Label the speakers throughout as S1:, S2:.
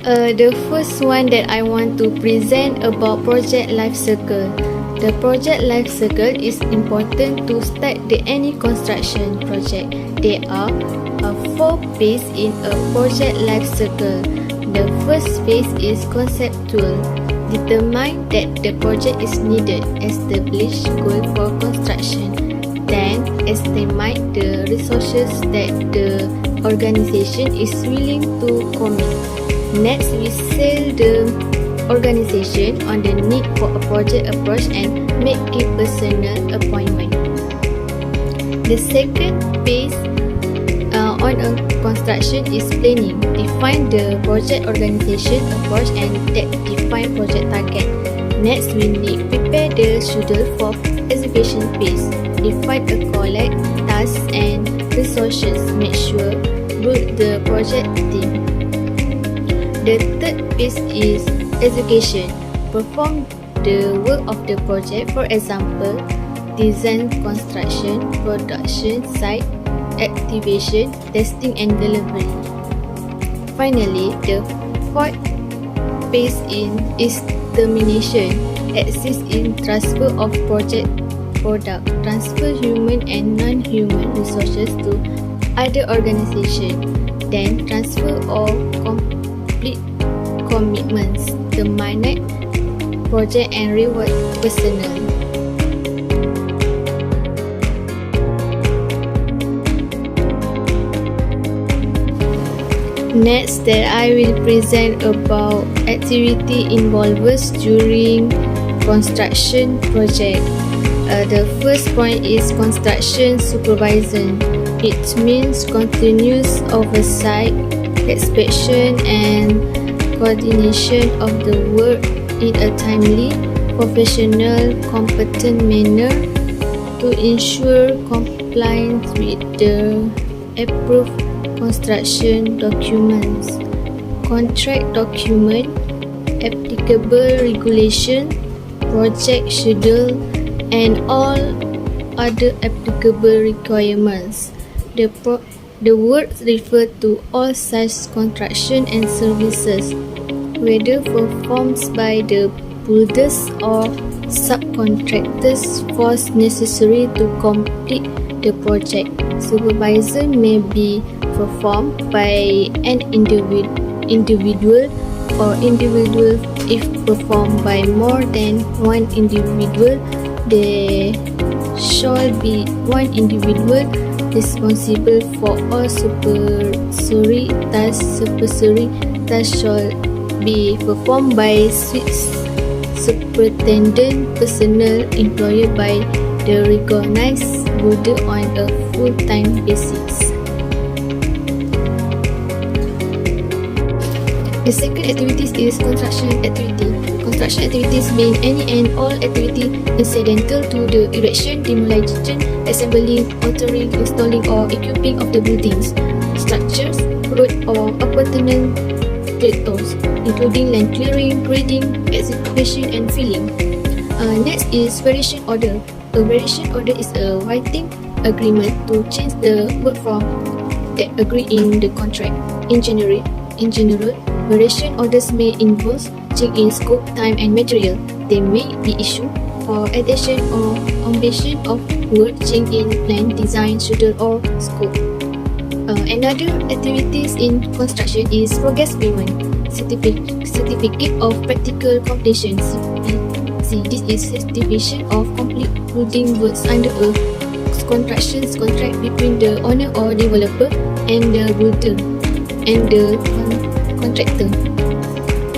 S1: The first one that I want to present about project life cycle. The project life cycle is important to start any construction project. There are 4 phases in a project life cycle. The first phase is conceptual. Determine that the project is needed. Establish goal for construction. Then estimate the resources that the organization is willing to commit. Next, we sell the organization on the need for a project approach and make a personal appointment. The second phase on a construction is planning. Define the project organization approach and define project target. Next, we need prepare the schedule for execution phase. Define a collect tasks and resources. Make sure build the project team. The third phase is execution. Perform the work of the project, for example, design, construction, production, site, activation, testing and delivery. Finally, the fourth phase is termination. Assist in transfer of project product. Transfer human and non-human resources to other organization. Then transfer or complete commitments. Terminate project and reward personnel. Next, that I will present about activity involved during construction project. The first point is construction supervision. It means continuous oversight, inspection and coordination of the work in a timely, professional, competent manner to ensure compliance with the approved construction documents, contract document, applicable regulation, project schedule, and all other applicable requirements. The words refer to all such construction and services, whether performed by the builders or subcontractors, force necessary to complete the project. Supervision may be performed by an individual or individual. If performed by more than one individual, there shall be one individual responsible for all supervisory tasks. Supervisory tasks shall be performed by superintendent personnel employed by the recognized builder on a full-time basis. The second activity is construction activity. Construction activities mean any and all activity incidental to the erection, demolition, assembling, altering, installing or equipping of the buildings, structures, road or appurtenant structures, including land clearing, grading, excavation and filling. Next is variation order. A variation order is a writing agreement to change the work from that agreed in the contract. In general, variation orders may involve change in scope, time and material. They may be issued for addition or omission of work, change in plan, design, schedule or scope. Another activities in construction is progress payment, certificate of practical completion. This is certification of complete building works under a construction contract between the owner or developer and the builder and the contractor.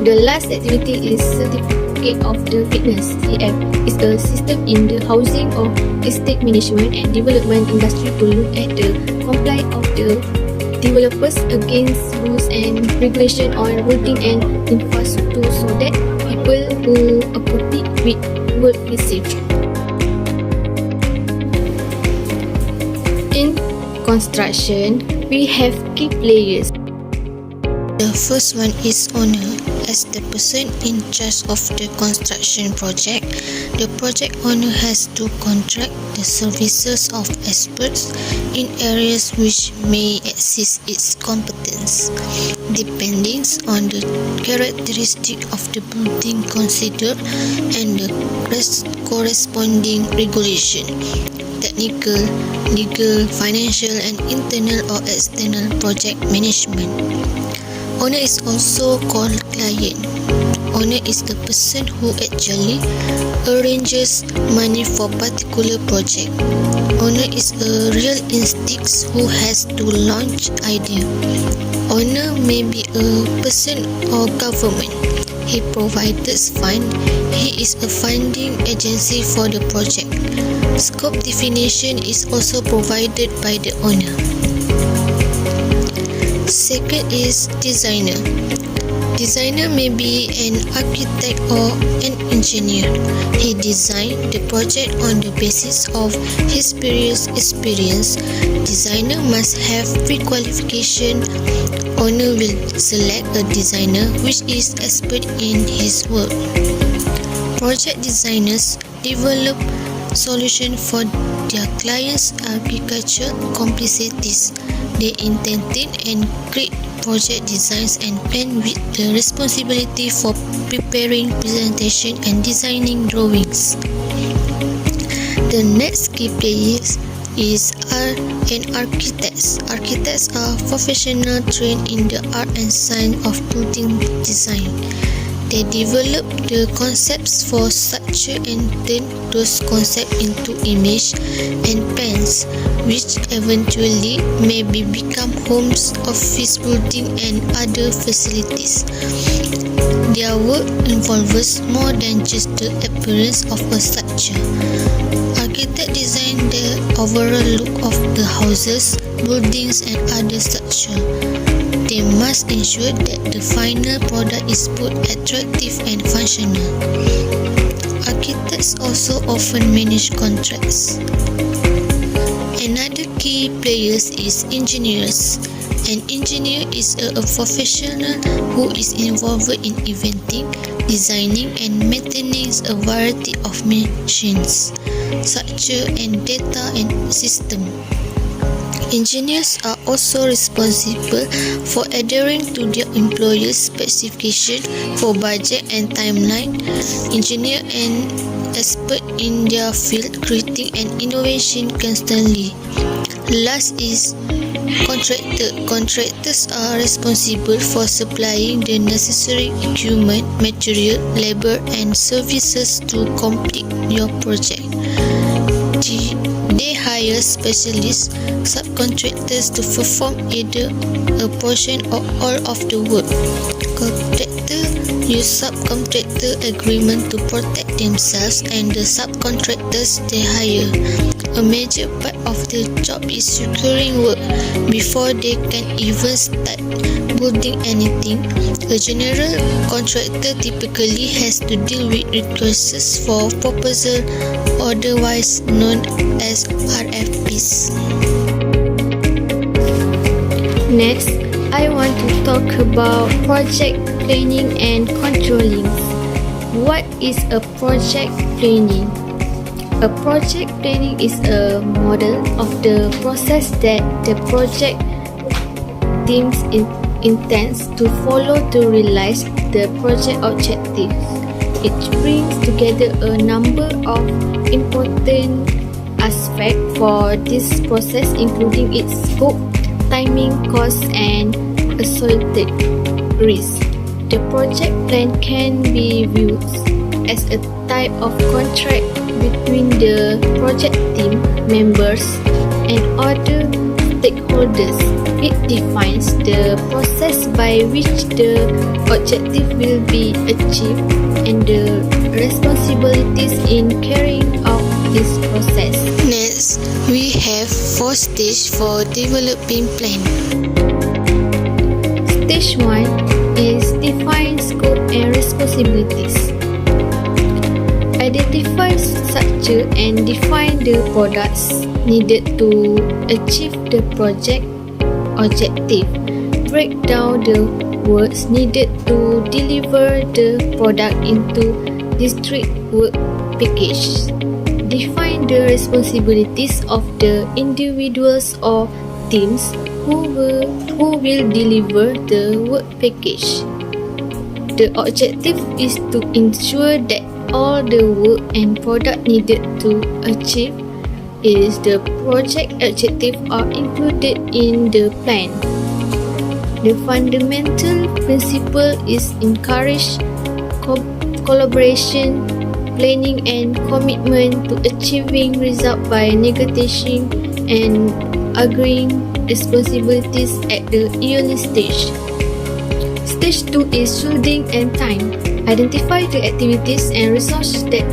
S1: The last activity is certificate of the fitness. CF is a system in the housing or estate management and development industry to look at the compliance of the developers against rules and regulation on building and infrastructure so that people who compete with will receive. In construction, we have key players.
S2: The first one is owner. As the person in charge of the construction project, the project owner has to contract the services of experts in areas which may exceed its competence. depending on the characteristic of the building considered and the corresponding regulation, technical, legal, financial and internal or external project management. Owner is also called client. Owner is the person who actually arranges money for particular project. Owner is a real estate who has to launch idea. Owner may be a person or government. He provides fund. He is a funding agency for the project. Scope definition is also provided by the owner. Second is designer. Designer may be an architect or an engineer. He designed the project on the basis of his previous experience. Designer must have pre-qualification. Owner will select a designer which is expert in his work. Project designers develop solutions for their clients' architecture complexities. They intend and create project designs and plan with the responsibility for preparing presentation and designing drawings. The next key players is art and architects. Architects are professionals trained in the art and science of building design. They develop the concepts for structure and turn those concepts into image and plans, which eventually may become homes, office building and other facilities. Their work involves more than just the appearance of a structure. Architects design the overall look of the houses, buildings and other structures. They must ensure that the final product is both attractive and functional. Architects also often manage contracts. Another key player is engineers. An engineer is a professional who is involved in inventing, designing and maintaining a variety of machines, structure and data and systems. Engineers are also responsible for adhering to their employer's specification for budget and timeline. Engineers and experts in their field creating an innovation constantly. Last is contractor. Contractors are responsible for supplying the necessary equipment, material, labor and services to complete your project. They hire specialist subcontractors to perform either a portion or all of the work. Contractors use subcontractor agreement to protect themselves and the subcontractors they hire. A major part of the job is securing work before they can even start building anything. A general contractor typically has to deal with requests for proposal, otherwise known as RFPs.
S1: Next, I want to talk about project planning and controlling. What is a project planning? A project planning is a model of the process that the project teams intends to follow to realize the project objectives. It brings together a number of important aspects for this process, including its scope, timing, cost, and associated risk. The project plan can be viewed as a type of contract between the project team members and other stakeholders. It defines the process by which the objective will be achieved and the responsibilities in carrying out this process.
S2: Next, we have 4 stages for developing plan.
S1: Stage 1 is define scope and responsibilities. Identify structure and define the products needed to achieve the project objective. Break down the works needed to deliver the product into discrete work packages. Define the responsibilities of the individuals or teams who will deliver the work package. The objective is to ensure that all the work and product needed to achieve is the project objective are included in the plan. The fundamental principle is encourage collaboration, planning and commitment to achieving result by negotiating and agreeing responsibilities at the early stage. Stage 2 is scheduling and time. Identify the activities and resources that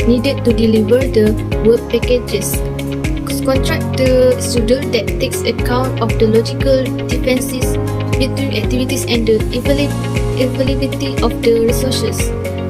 S1: needed to deliver the work packages. Construct the schedule that takes account of the logical differences between activities and the availability of the resources.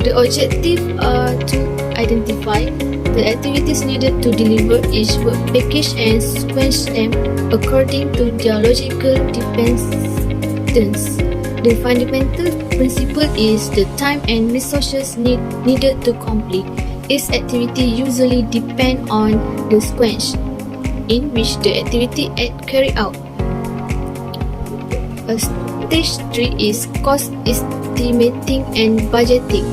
S1: The objective are to identify the activities needed to deliver each work package and sequence them according to their logical dependence. The fundamental principle is the time and resources needed to complete each activity usually depend on the sequence in which the activity is carried out. Stage 3 is cost estimating and budgeting.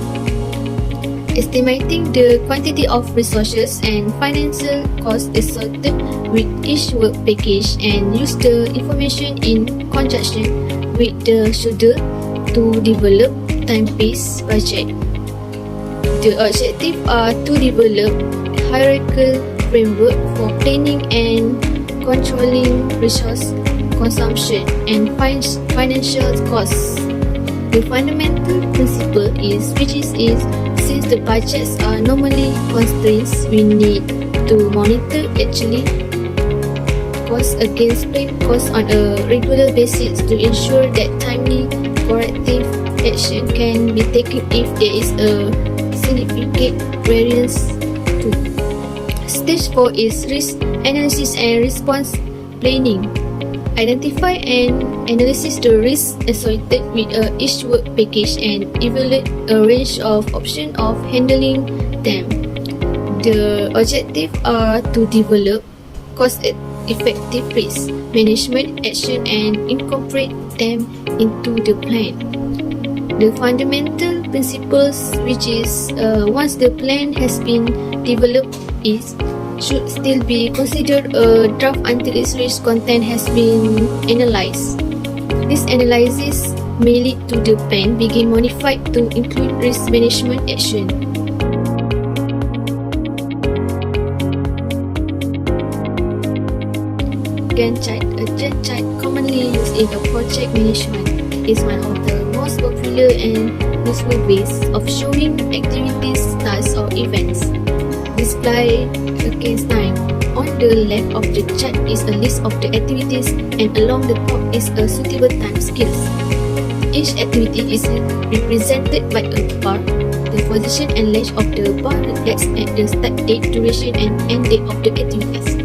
S1: Estimating the quantity of resources and financial costs associated with each work package and use the information in conjunction with the schedule to develop time-based budget. The objectives are to develop hierarchical framework for planning and controlling resource consumption and financial costs. The fundamental principle is since the budgets are normally constraints, we need to monitor actually costs against planned costs on a regular basis to ensure that timely corrective action can be taken if there is a significant variance. Stage 4 is risk analysis and response planning. Identify and analyze the risks associated with each work package and evaluate a range of options of handling them. The objectives are to develop cost-effective risk management action and incorporate them into the plan. The fundamental principles, which is once the plan has been developed, should still be considered a draft until its risk content has been analyzed. This analysis may lead to the plan being modified to include risk management action. Gantt chart. A Gantt chart commonly used in a project management is one of the most popular and useful ways of showing activities, tasks or events displayed against time. On the left of the chart is a list of the activities and along the top is a suitable time scales. Each activity is represented by a bar. The position and length of the bar reflects the start date, duration and end date of the activities.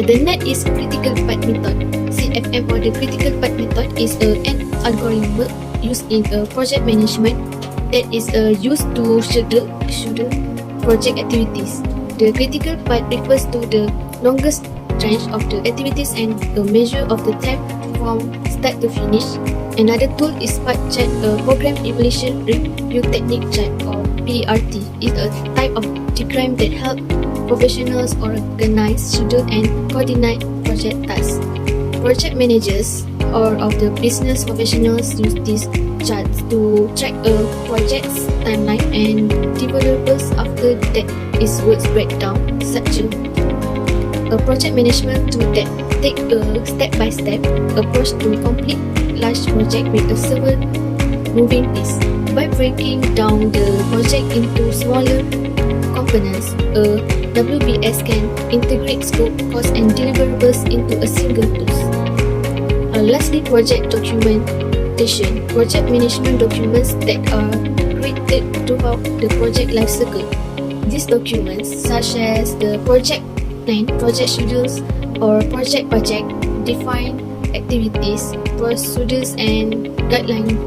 S1: The next is critical path method. CFM or the critical path method is an algorithm used in project management that is used to schedule project activities. The critical path refers to the longest range of the activities and a measure of the time from start to finish. Another tool is path chart, program evaluation review technique chart or PRT. It's a type of diagram that helps professionals organize, schedule and coordinate project tasks. Project managers or of the business professionals use these charts to track a project's timeline, and developers after that is work breakdown such a project management tool that take a step-by-step approach to complete large project with a several moving pieces. By breaking down the project into smaller components, a WBS can integrate scope, cost and deliverables into a single tool. Lastly, project documentation. Project management documents that are created throughout the project lifecycle. These documents, such as the project plan, project schedules, or project budget, define activities, procedures, and guidelines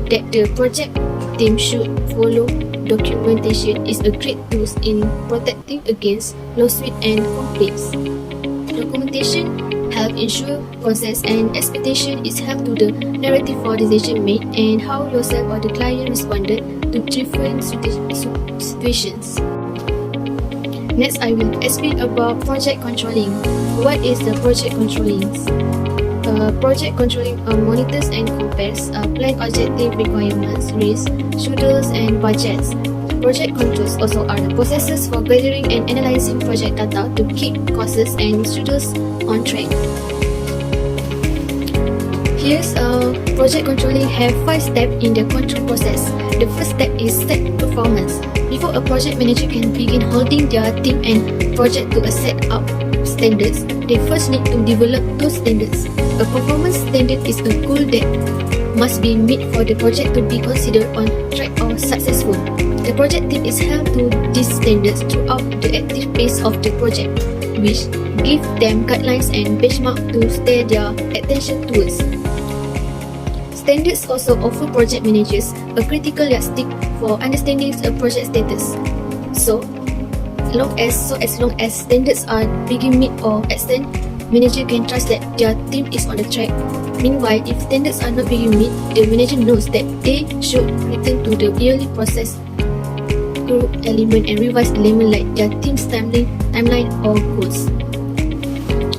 S1: that the project team should follow. Documentation is a great tool in protecting against lawsuits and complaints. Documentation help ensure consent and expectation is held to the narrative for decision made and how yourself or the client responded to different situations. Next, I will explain about project controlling. What is the project controlling? Project controlling monitors and compares planned objective requirements, risks, schedules, and budgets. Project controls also are the processes for gathering and analyzing project data to keep costs and schedules on track. Here's project controlling have 5 steps in the control process. The first step is set performance. Before a project manager can begin holding their team and project to a set up standards, they first need to develop those standards. A performance standard is a goal that must be met for the project to be considered on track or successful. The project team is held to these standards throughout the active phase of the project, which give them guidelines and benchmarks to steer their attention towards. Standards also offer project managers a critical yardstick for understanding a project status. So long as standards are being met or exceeded, manager can trust that their team is on the track. Meanwhile, if standards are not being met, the manager knows that they should return to the yearly process group element and revise element like their team's timeline or goals.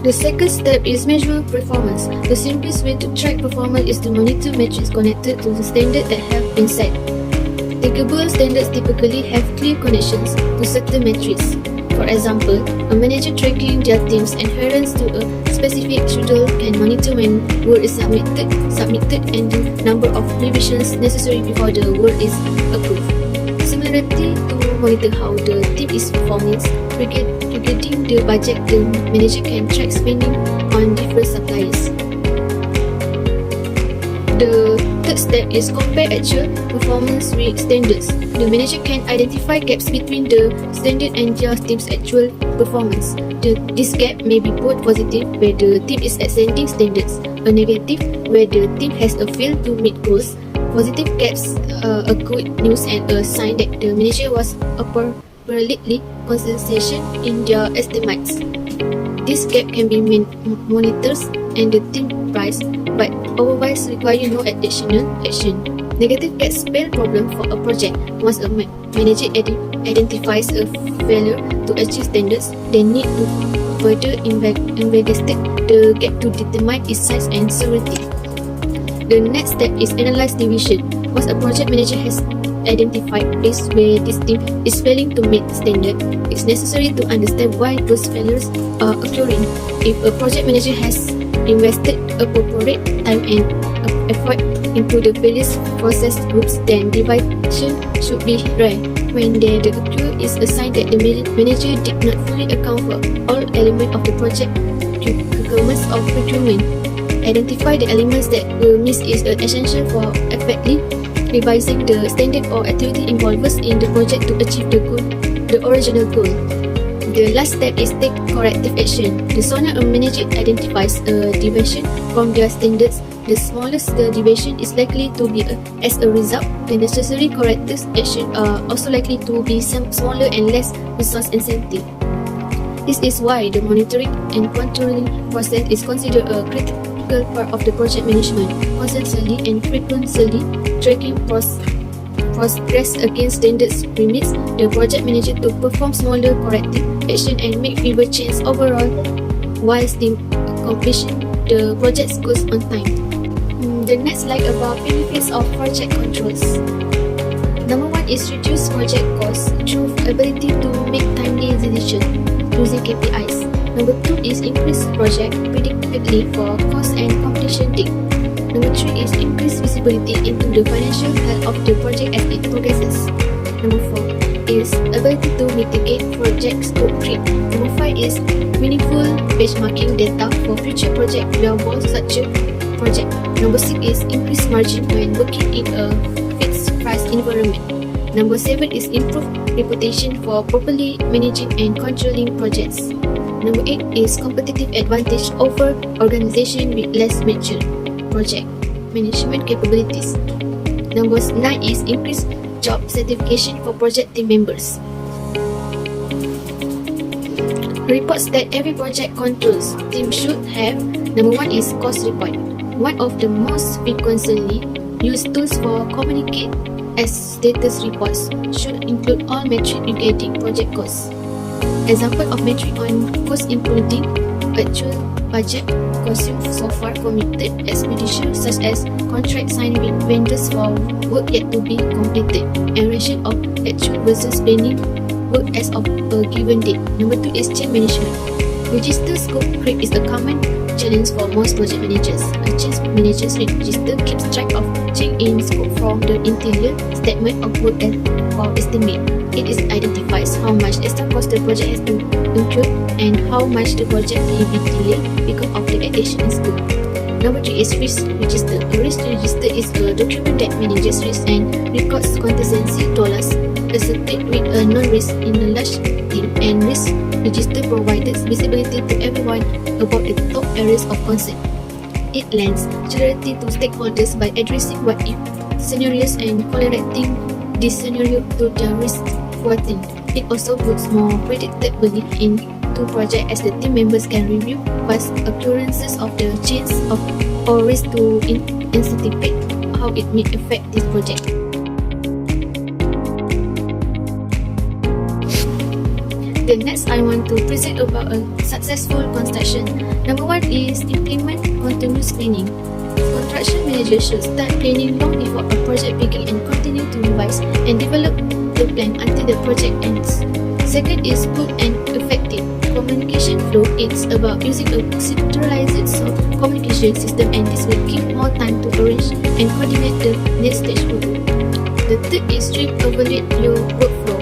S1: The second step is measure performance. The simplest way to track performance is to monitor metrics connected to the standard that have been set. Takeable standards typically have clear connections to certain metrics. For example, a manager tracking their team's adherence to a specific schedule can monitor when work is submitted and the number of revisions necessary before the work is approved. Similarly, to monitor how the team is performing regarding the budget, the manager can track spending on different suppliers. The third step is compare actual performance with standards. The manager can identify gaps between the standard and their team's actual performance. This gap may be both positive, where the team is exceeding standards, or negative, where the team has failed to meet goals. Positive gaps are good news and a sign that the manager was appropriately consideration in their estimates. This gap can be monitored and the team priced, but otherwise require no additional action. Negative gaps spell problem for a project. Once a manager identifies a failure to achieve standards, they need to further investigate the gap to determine its size and severity. The next step is analyze deviation. Once a project manager has identified places where this team is failing to meet the standard, it's necessary to understand why those failures are occurring. If a project manager has invested appropriate time and effort into the various process groups, then deviation should be rare. When they occur, is a sign that the manager did not fully account for all elements of the project requirements of procurement. Identify the elements that were missed is essential for effectively revising the standard or activity involved in the project to achieve the original goal. The last step is take corrective action. The sooner a manager identifies a deviation from their standards, the smallest the deviation is likely to be. As a result, the necessary corrective action are also likely to be smaller and less resource intensive. This is why the monitoring and controlling process is considered a critical part of the project management. Constantly and frequently tracking progress against standards permits the project manager to perform smaller corrective action and make fewer changes overall while still accomplishing the project's goals on time. The next slide about benefits of project controls. Number 1 is reduce project costs through ability to make timely decisions using KPIs. Number 2 is increase project predictability for cost and completion date. Number 3 is increase visibility into the financial health of the project as it progresses. Number 4 is ability to mitigate project scope creep. Number 5 is meaningful benchmarking data for future project viable such a project. Number 6 is increase margin when working in a fixed price environment. Number 7 is improved reputation for properly managing and controlling projects. Number 8 is competitive advantage over organization with less mature project management capabilities. Number 9 is increased job certification for project team members. Reports that every project controls team should have. Number one is cost report. One of the most frequently used tools for communicate as status reports should include all metrics regarding project costs. Example of metric on cost including actual budget, consumed so far, committed expenditure such as contract signed with vendors for work yet to be completed, and ratio of actual versus planning work as of a given date. Number two is change management. Register scope creep is a common challenge for most project managers. A change manager's register keeps track of change in scope from the interior statement of work or estimate. It identifies how much extra cost the project has to incur and how much the project may be delayed because of the addition in scope. Number three is risk register. A risk register is a document that manages risk and records contingency dollars associated with a non-risk in a large team, and risk register provides visibility to everyone about the top areas of concern. It lends clarity to stakeholders by addressing what if scenarios and correlating this scenario to their risk worthy. It also puts more predictability into project as the team members can review past occurrences of the change of or risk to anticipate how it may affect this project. The next I want to present about a successful construction. Number one is implement continuous planning. Construction managers should start planning long before a project begins and continue to revise and develop the plan until the project ends. Second is good and effective communication flow. It's about using a centralized communication system, and this will give more time to arrange and coordinate the next stage work. The third is evaluate your workflow,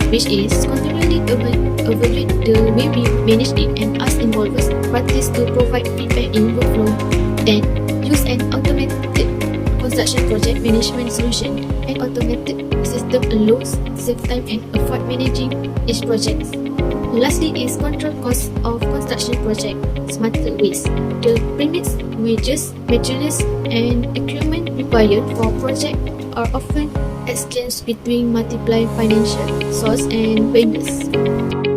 S1: which is continually evaluate the way we manage it and ask involved parties to provide feedback in workflow. Then use an automated construction project management solution. An automated system allows save time and effort managing each project. Lastly is control cost of construction project smarter ways. The permits, wages, materials and equipment required for project are often exchanged between multiple financial sources and vendors.